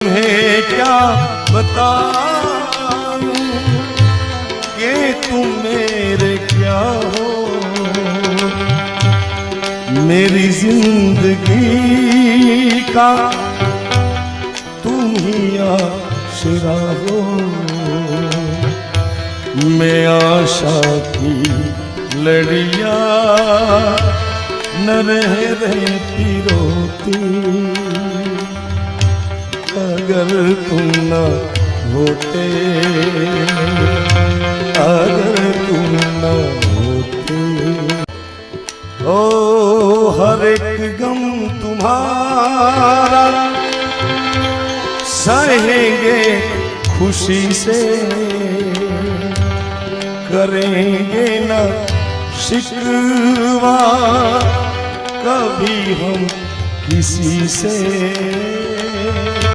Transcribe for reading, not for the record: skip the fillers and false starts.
तुम्हें क्या बताऊं कि तुम मेरे क्या हो। मेरी जिंदगी का तुम ही आसरा हो। मैं आशा की लड़िया न रहती रोती अगर तुम न होते, अगर तुम न होते। ओ हर एक गम तुम्हारा सहेंगे खुशी से, करेंगे न शिकवा कभी हम किसी से।